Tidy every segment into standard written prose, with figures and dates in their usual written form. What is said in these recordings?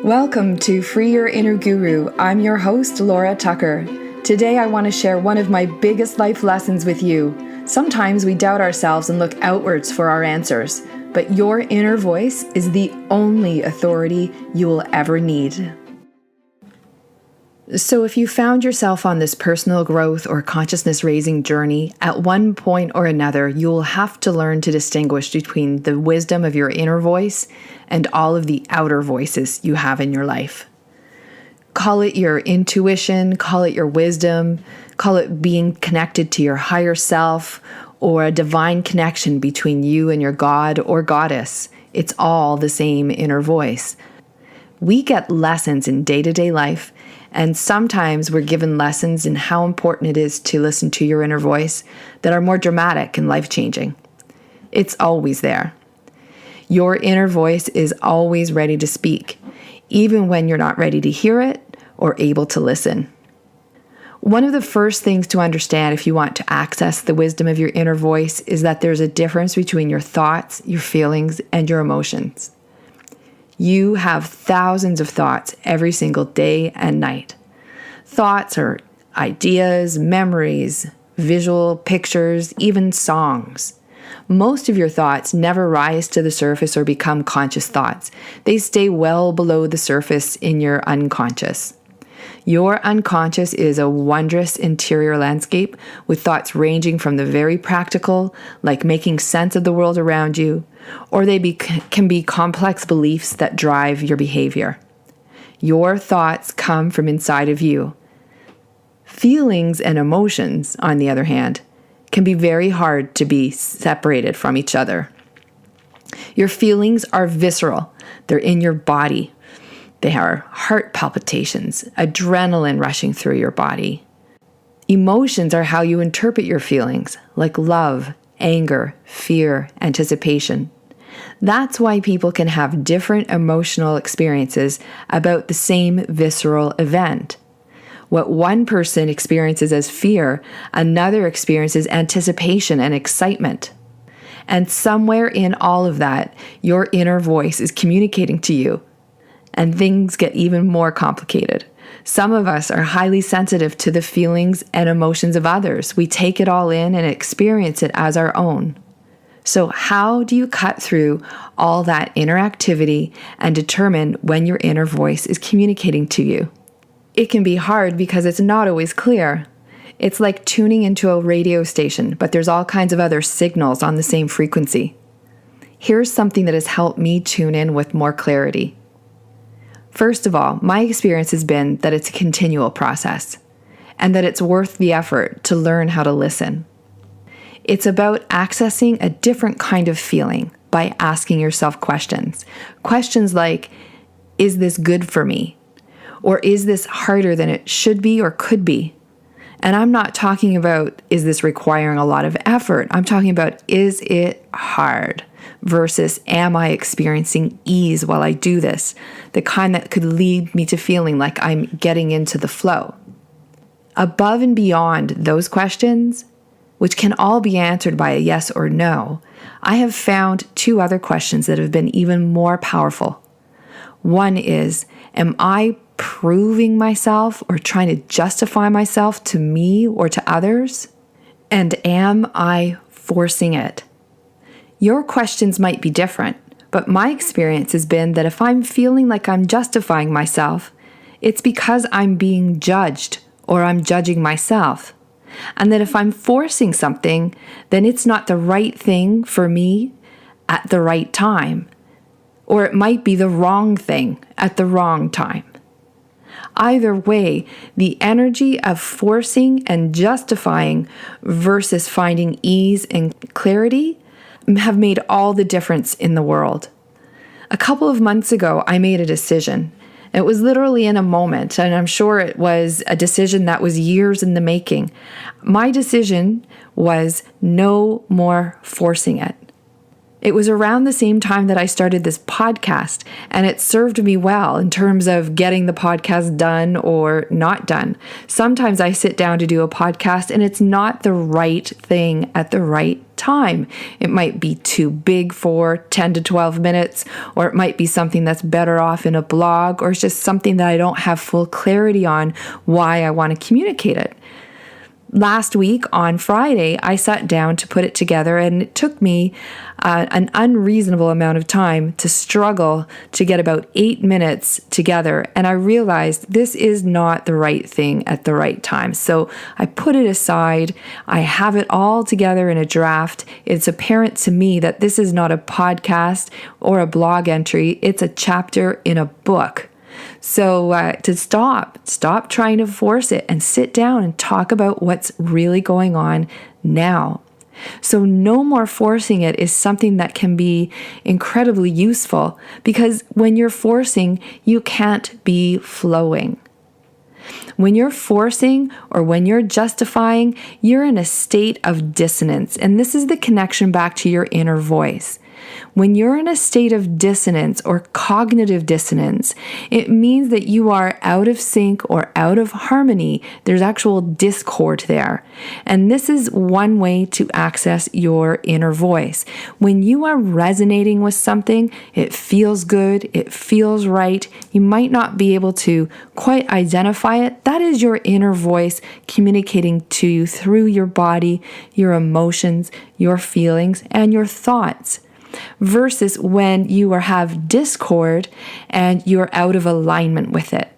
Welcome to Free Your Inner Guru. I'm your host, Laura Tucker. Today I want to share one of my biggest life lessons with you. Sometimes we doubt ourselves and look outwards for our answers, but your inner voice is the only authority you will ever need. So if you found yourself on this personal growth or consciousness raising journey, at one point or another, you will have to learn to distinguish between the wisdom of your inner voice and all of the outer voices you have in your life. Call it your intuition, call it your wisdom, call it being connected to your higher self, or a divine connection between you and your God or goddess. It's all the same inner voice. We get lessons in day-to-day life, and sometimes we're given lessons in how important it is to listen to your inner voice that are more dramatic and life-changing. It's always there. Your inner voice is always ready to speak, even when you're not ready to hear it or able to listen. One of the first things to understand if you want to access the wisdom of your inner voice is that there's a difference between your thoughts, your feelings, and your emotions. You have thousands of thoughts every single day and night. Thoughts are ideas, memories, visual pictures, even songs. Most of your thoughts never rise to the surface or become conscious thoughts. They stay well below the surface in your unconscious. Your unconscious is a wondrous interior landscape with thoughts ranging from the very practical, like making sense of the world around you, or they can be complex beliefs that drive your behavior. Your thoughts come from inside of you. Feelings and emotions, on the other hand, can be very hard to be separated from each other. Your feelings are visceral. They're in your body. They are heart palpitations, adrenaline rushing through your body. Emotions are how you interpret your feelings, like love, anger, fear, anticipation. That's why people can have different emotional experiences about the same visceral event. What one person experiences as fear, another experiences anticipation and excitement. And somewhere in all of that, your inner voice is communicating to you. And things get even more complicated. Some of us are highly sensitive to the feelings and emotions of others. We take it all in and experience it as our own. So how do you cut through all that inner activity and determine when your inner voice is communicating to you? It can be hard because it's not always clear. It's like tuning into a radio station, but there's all kinds of other signals on the same frequency. Here's something that has helped me tune in with more clarity. First of all, my experience has been that it's a continual process and that it's worth the effort to learn how to listen. It's about accessing a different kind of feeling by asking yourself questions. Questions like, is this good for me? Or is this harder than it should be or could be? And I'm not talking about, is this requiring a lot of effort? I'm talking about, is it hard? Versus, am I experiencing ease while I do this? The kind that could lead me to feeling like I'm getting into the flow. Above and beyond those questions, which can all be answered by a yes or no, I have found two other questions that have been even more powerful. One is, am I proving myself or trying to justify myself to me or to others? And am I forcing it? Your questions might be different, but my experience has been that if I'm feeling like I'm justifying myself, it's because I'm being judged or I'm judging myself. And that if I'm forcing something, then it's not the right thing for me at the right time. Or it might be the wrong thing at the wrong time. Either way, the energy of forcing and justifying versus finding ease and clarity have made all the difference in the world. A couple of months ago, I made a decision. It was literally in a moment, and I'm sure it was a decision that was years in the making. My decision was no more forcing it. It was around the same time that I started this podcast, and it served me well in terms of getting the podcast done or not done. Sometimes I sit down to do a podcast and it's not the right thing at the right time. It might be too big for 10 to 12 minutes, or it might be something that's better off in a blog, or it's just something that I don't have full clarity on why I want to communicate it. Last week on Friday, I sat down to put it together, and it took me an unreasonable amount of time to struggle to get about 8 minutes together. And I realized this is not the right thing at the right time. So I put it aside. I have it all together in a draft. It's apparent to me that this is not a podcast or a blog entry. It's a chapter in a book. So to stop trying to force it and sit down and talk about what's really going on now. So no more forcing it is something that can be incredibly useful, because when you're forcing, you can't be flowing. When you're forcing or when you're justifying, you're in a state of dissonance. And this is the connection back to your inner voice. When you're in a state of dissonance or cognitive dissonance, it means that you are out of sync or out of harmony. There's actual discord there. And this is one way to access your inner voice. When you are resonating with something, it feels good, it feels right. You might not be able to quite identify it. That is your inner voice communicating to you through your body, your emotions, your feelings, and your thoughts. Versus when you have discord and you're out of alignment with it.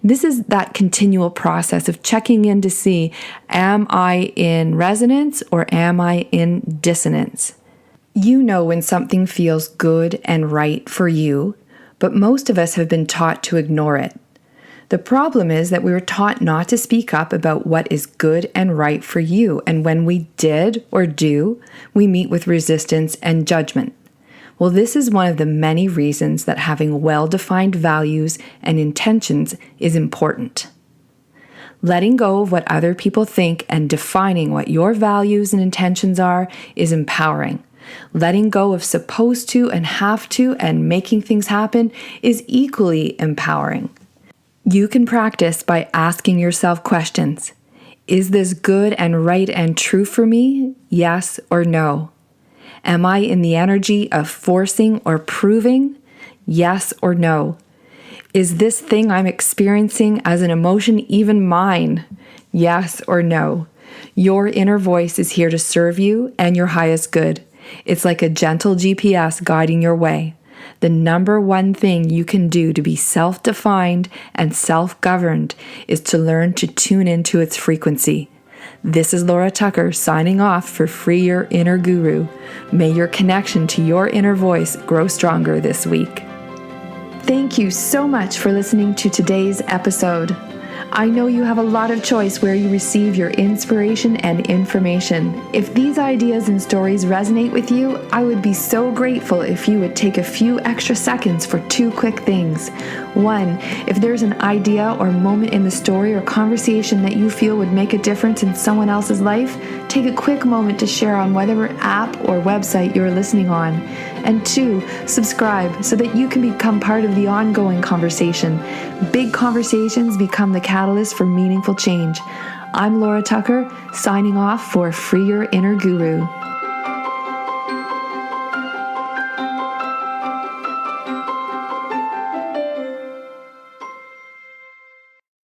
This is that continual process of checking in to see, am I in resonance or am I in dissonance? You know when something feels good and right for you, but most of us have been taught to ignore it. The problem is that we were taught not to speak up about what is good and right for you, and when we did or do, we meet with resistance and judgment. Well, this is one of the many reasons that having well-defined values and intentions is important. Letting go of what other people think and defining what your values and intentions are is empowering. Letting go of supposed to and have to and making things happen is equally empowering. You can practice by asking yourself questions. Is this good and right and true for me? Yes or no? Am I in the energy of forcing or proving? Yes or no? Is this thing I'm experiencing as an emotion even mine? Yes or no? Your inner voice is here to serve you and your highest good. It's like a gentle GPS guiding your way. The number one thing you can do to be self-defined and self-governed is to learn to tune into its frequency. This is Laura Tucker signing off for Free Your Inner Guru. May your connection to your inner voice grow stronger this week. Thank you so much for listening to today's episode. I know you have a lot of choice where you receive your inspiration and information. If these ideas and stories resonate with you, I would be so grateful if you would take a few extra seconds for 2 quick things. 1, if there's an idea or moment in the story or conversation that you feel would make a difference in someone else's life, take a quick moment to share on whatever app or website you're listening on. And 2, subscribe so that you can become part of the ongoing conversation. Big conversations become the catalyst for meaningful change. I'm Laura Tucker, signing off for Free Your Inner Guru.